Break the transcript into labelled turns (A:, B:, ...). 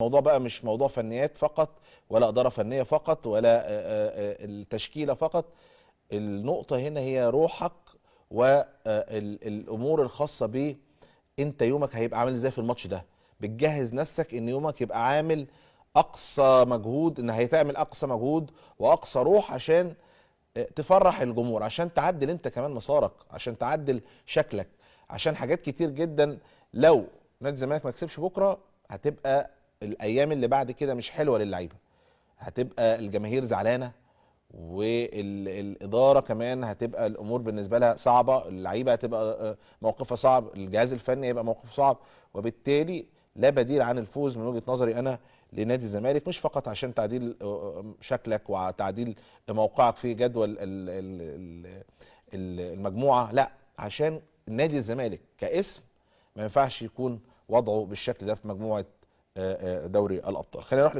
A: الموضوع بقى مش موضوع فنيات فقط ولا إدارة فنية فقط ولا التشكيلة فقط. النقطة هنا هي روحك والأمور الخاصة ب انت يومك هيبقى عامل ازاي في الماتش ده. بتجهز نفسك ان يومك يبقى عامل اقصى مجهود، ان هيتعمل اقصى مجهود واقصى روح عشان تفرح الجمهور، عشان تعدل انت كمان مسارك، عشان تعدل شكلك، عشان حاجات كتير جدا. لو نادي الزمالك ما كسبش بكره هتبقى الايام اللي بعد كده مش حلوه للعيبه، هتبقى الجماهير زعلانه والاداره كمان هتبقى الامور بالنسبه لها صعبه، اللعيبه هتبقى موقفها صعب، الجهاز الفني هيبقى موقفه صعب، وبالتالي لا بديل عن الفوز من وجهه نظري انا لنادي الزمالك، مش فقط عشان تعديل شكلك وتعديل موقعك في جدول المجموعه، لا عشان نادي الزمالك كاسم ما ينفعش يكون وضعه بالشكل ده في مجموعه دوري الابطال. خلينا نروح